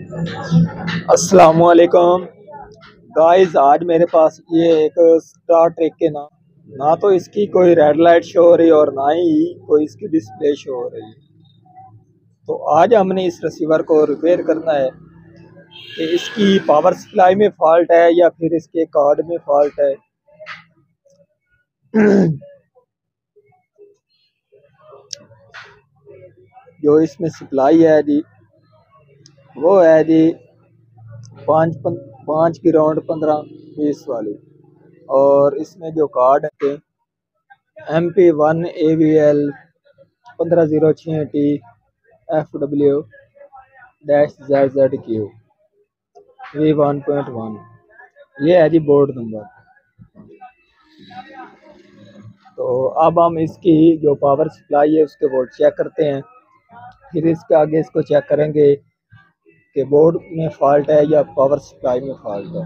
अस्सलामुअलैकुम गाइस। आज मेरे पास ये एक स्टार ट्रेक के ना तो इसकी कोई रेड लाइट शो हो रही और ना ही कोई इसकी डिस्प्ले शो हो रही। तो आज हमने इस रिसीवर को रिपेयर करना है कि इसकी पावर सप्लाई में फॉल्ट है या फिर इसके कार्ड में फॉल्ट है। जो इसमें सप्लाई है जी वो है जी पाँच की राउंड 15-20 वाली। और इसमें जो कार्ड है MP1 AVL 1506T FW-ZZQ V1.1, ये है जी बोर्ड नंबर। तो अब हम इसकी जो पावर सप्लाई है उसके वोल्ट चेक करते हैं, फिर इसके आगे इसको चेक करेंगे कि बोर्ड में फॉल्ट है या पावर सप्लाई में फॉल्ट है।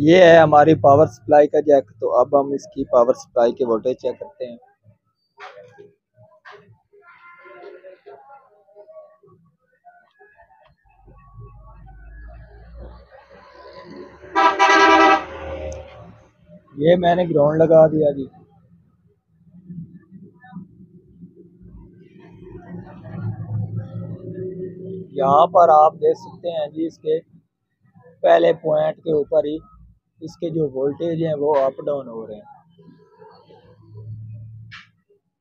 ये है हमारी पावर सप्लाई का जैक। तो अब हम इसकी पावर सप्लाई के वोल्टेज चेक करते हैं। ये मैंने ग्राउंड लगा दिया जी। यहाँ पर आप देख सकते हैं जी, इसके पहले पॉइंट के ऊपर ही इसके जो वोल्टेज हैं वो अप डाउन हो रहे हैं।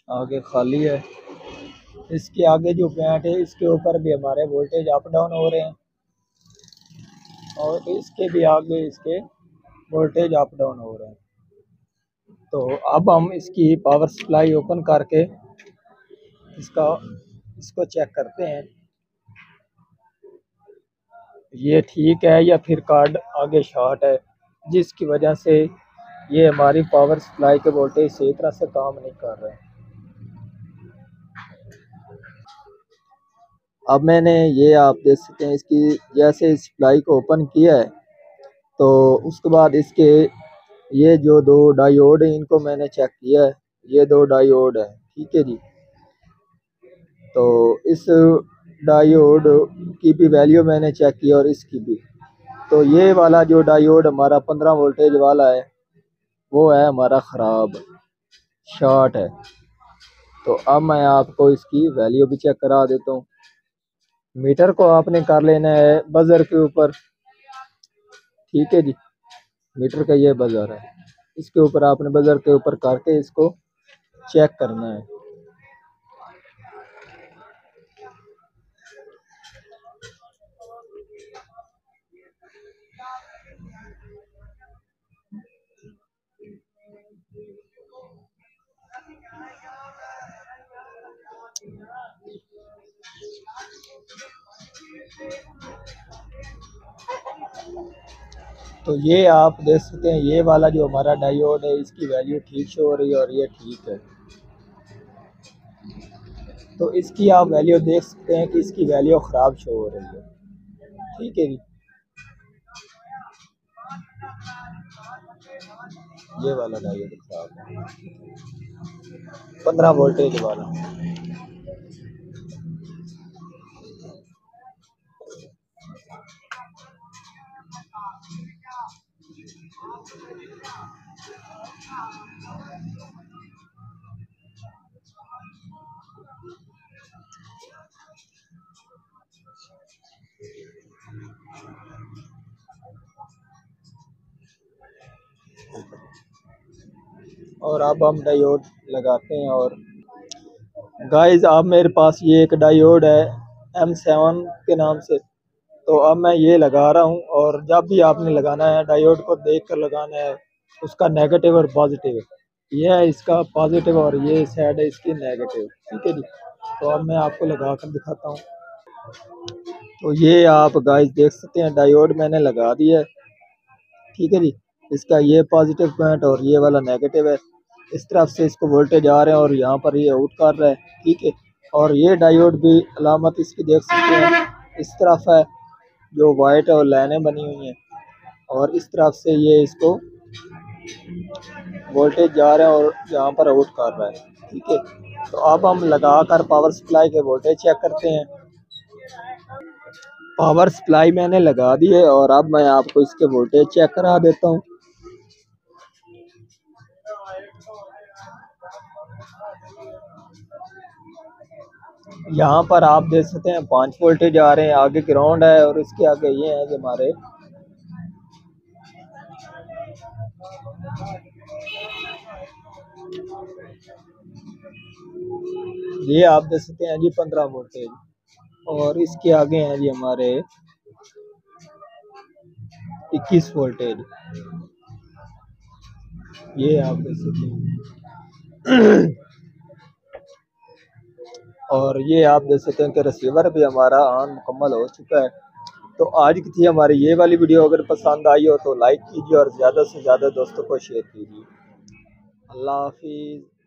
आगे खाली है, इसके आगे जो पॉइंट है इसके ऊपर भी हमारे वोल्टेज अप डाउन हो रहे हैं और इसके भी आगे इसके वोल्टेज अप डाउन हो रहे हैं। तो अब हम इसकी पावर सप्लाई ओपन करके इसको चेक करते हैं ये ठीक है या फिर कार्ड आगे शॉर्ट है, जिसकी वजह से ये हमारी पावर सप्लाई के वोल्टेज सही तरह से काम नहीं कर रहे। अब मैंने ये आप देख सकते हैं इसकी जैसे सप्लाई को ओपन किया है तो उसके बाद इसके ये जो दो डायोड है इनको मैंने चेक किया है। ये दो डायोड है, ठीक है जी। तो इस डायोड की भी वैल्यू मैंने चेक की और इसकी भी। तो ये वाला जो डायोड हमारा 15 वोल्टेज वाला है वो है हमारा ख़राब, शॉर्ट है। तो अब मैं आपको इसकी वैल्यू भी चेक करा देता हूँ। मीटर को आपने कर लेना है बजर के ऊपर, ठीक है जी। मीटर का ये बजर है, इसके ऊपर आपने बजर के ऊपर करके इसको चेक करना है। तो ये आप देख सकते हैं ये वाला जो हमारा डायोड है इसकी वैल्यू ठीक शो हो रही है और ये ठीक है। तो इसकी आप वैल्यू देख सकते हैं कि इसकी वैल्यू ख़राब शो हो रही है, ठीक है जी। ये वाला डायोड ख़राब है, 15 वोल्टेज वाला। और अब हम डायोड लगाते हैं। और गाइस अब मेरे पास ये एक डायोड है M7 के नाम से। तो अब मैं ये लगा रहा हूँ और जब भी आपने लगाना है डायोड को देख कर लगाना है, उसका नेगेटिव और पॉजिटिव। ये है इसका पॉजिटिव और ये साइड है इसकी नेगेटिव, ठीक है जी। तो अब मैं आपको लगा कर दिखाता हूँ। तो ये आप गाइस देख सकते हैं डायोड मैंने लगा दिया है, ठीक है जी। इसका ये पॉजिटिव पॉइंट और ये वाला नेगेटिव है। इस तरफ से इसको वोल्टेज आ रहे हैं और यहाँ पर ये आउट कर रहा है, ठीक है। और ये डायोड भी अलामत इसकी देख सकते हैं इस तरफ है जो वाइट और लाइनें बनी हुई हैं। और इस तरफ से ये इसको वोल्टेज जा रहा है और यहाँ पर आउट कर रहा है। ठीक है, तो अब हम लगाकर पावर सप्लाई के वोल्टेज चेक करते हैं। पावर सप्लाई मैंने लगा दी है और अब मैं आपको इसके वोल्टेज चेक करा देता हूँ। यहाँ पर आप देख सकते हैं 5 वोल्टेज आ रहे हैं, आगे ग्राउंड है और इसके आगे ये है कि हमारे ये आप देख सकते हैं जी 15 वोल्टेज और इसके आगे हैं जी हमारे 21 वोल्टेज। ये आप देख सकते हैं और ये आप देख सकते हैं कि रिसीवर भी हमारा ऑन मुकम्मल हो चुका है। तो आज की थी हमारी ये वाली वीडियो, अगर पसंद आई हो तो लाइक कीजिए और ज़्यादा से ज़्यादा दोस्तों को शेयर कीजिए। अल्लाह हाफिज़।